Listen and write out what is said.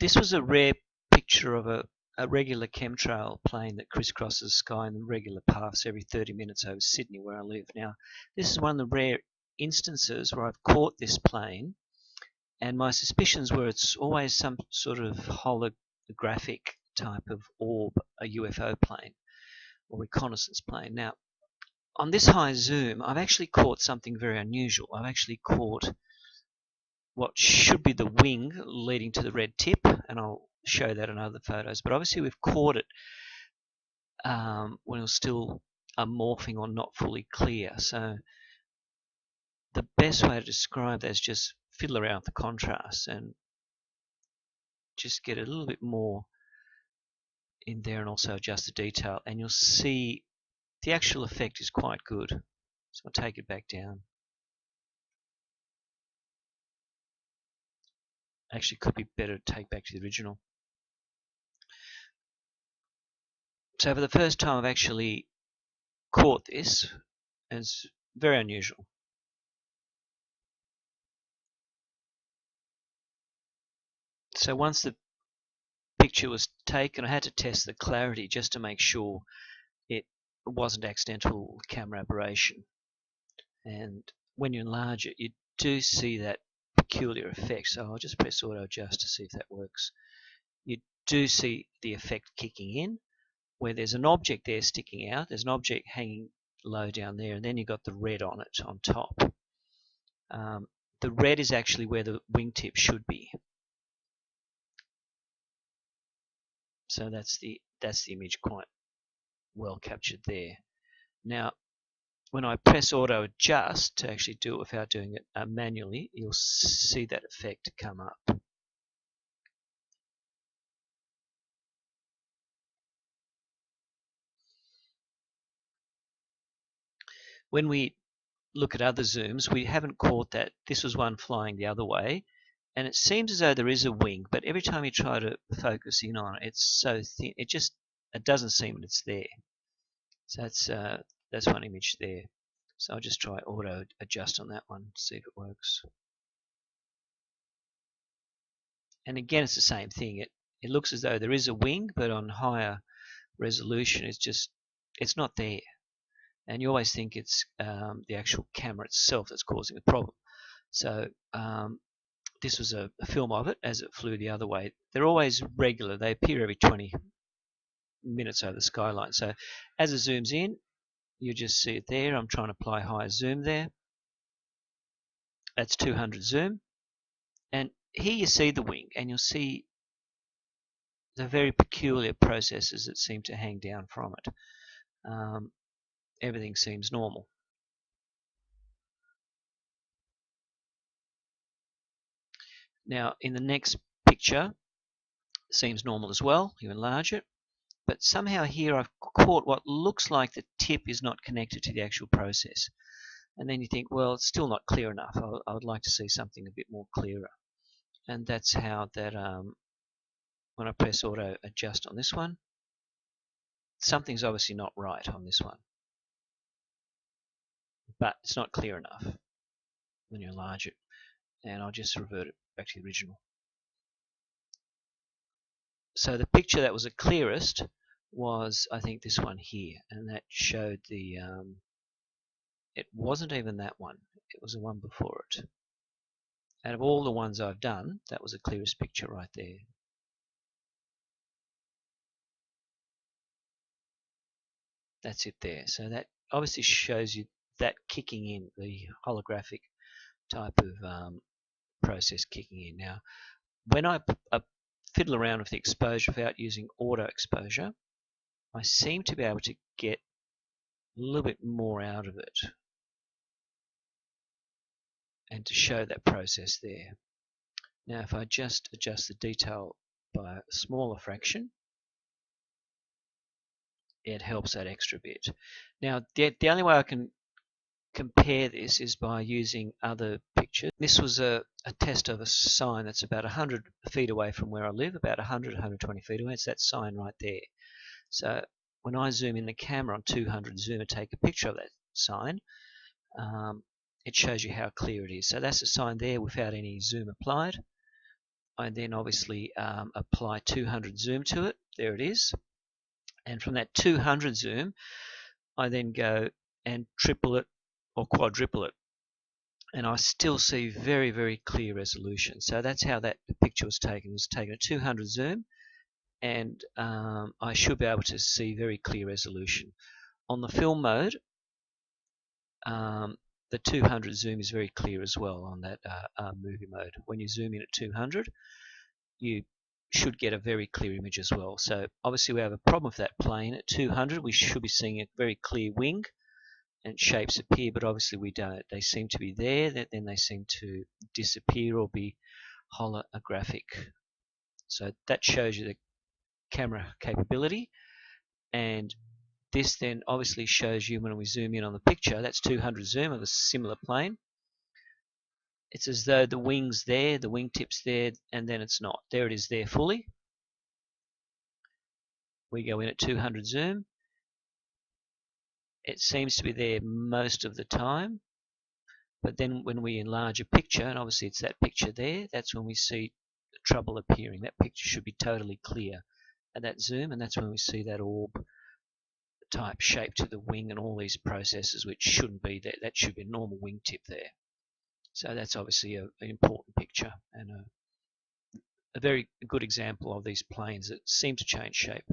This was a rare picture of a regular chemtrail plane that crisscrosses the sky in regular paths every 30 minutes over Sydney, where I live. Now, this is one of the rare instances where I've caught this plane, and my suspicions were it's always some sort of holographic type of orb, a UFO plane or reconnaissance plane. Now, on this high zoom, I've actually caught something very unusual. I've actually caught what should be the wing leading to the red tip, and I'll show that in other photos. But obviously we've caught it when it was still morphing or not fully clear. So the best way to describe that is just fiddle around with the contrast and just get a little bit more in there, and also adjust the detail, and you'll see the actual effect is quite good. So I'll take it back down. Actually, could be better to take back to the original. So for the first time I've actually caught this, and it's very unusual. So once the picture was taken, I had to test the clarity just to make sure it wasn't accidental camera aberration. And when you enlarge it, you do see that peculiar effect. So I'll just press auto adjust to see if that works. You do see the effect kicking in, where there's an object there sticking out. There's an object hanging low down there, and then you've got the red on it on top. The red is actually where the wingtip should be. So that's the image quite well captured there. Now, when I press auto adjust to actually do it without doing it manually, you'll see that effect come up. When we look at other zooms, we haven't caught that. This was one flying the other way, and it seems as though there is a wing, but every time you try to focus in on it, it's so thin, it doesn't seem that it's there. So that's one image there. So I'll just try auto adjust on that one, see if it works. And again, it's the same thing. It looks as though there is a wing, but on higher resolution, it's not there. And you always think it's the actual camera itself that's causing the problem. So this was a film of it as it flew the other way. They're always regular. They appear every 20 minutes over the skyline. So as it zooms in, you just see it there. I'm trying to apply higher zoom there. That's 200 zoom. And here you see the wing, and you'll see the very peculiar processes that seem to hang down from it. Everything seems normal. Now, in the next picture, it seems normal as well. You enlarge it. But somehow here I've caught what looks like the tip is not connected to the actual process. And then you think, well, it's still not clear enough. I would like to see something a bit more clearer. And that's how that, when I press auto adjust on this one, something's obviously not right on this one. But it's not clear enough when you enlarge it. And I'll just revert it back to the original. So the picture that was the clearest was, I think, this one here, and that showed the it wasn't even that one, it was the one before it. Out of all the ones I've done, that was the clearest picture right there. That's it there. So that obviously shows you that kicking in, the holographic type of process kicking in. Now, when I fiddle around with the exposure without using auto exposure, I seem to be able to get a little bit more out of it and to show that process there. Now, if I just adjust the detail by a smaller fraction, it helps that extra bit. Now, the only way I can compare this is by using other pictures. This was a test of a sign that's about 100 feet away from where I live, about 100, 120 feet away. It's that sign right there. So when I zoom in the camera on 200 zoom and take a picture of that sign, it shows you how clear it is. So that's the sign there without any zoom applied. I then obviously apply 200 zoom to it. There it is. And from that 200 zoom, I then go and triple it or quadruple it. And I still see very, very clear resolution. So that's how that picture was taken. It was taken at 200 zoom, and I should be able to see very clear resolution. On the film mode, the 200 zoom is very clear as well on that movie mode. When you zoom in at 200, you should get a very clear image as well. So obviously we have a problem with that plane. At 200, we should be seeing a very clear wing and shapes appear, but obviously we don't. They seem to be there, then they seem to disappear or be holographic. So that shows you the camera capability, and this then obviously shows you when we zoom in on the picture, that's 200 zoom of a similar plane. It's as though the wing's there, the wingtip's there, and then it's not. There it is there fully. We go in at 200 zoom. It seems to be there most of the time, but then when we enlarge a picture, and obviously it's that picture there, that's when we see the trouble appearing. That picture should be totally clear at that zoom, and that's when we see that orb type shape to the wing and all these processes which shouldn't be there. That should be a normal wingtip there. So that's obviously an important picture and a very good example of these planes that seem to change shape.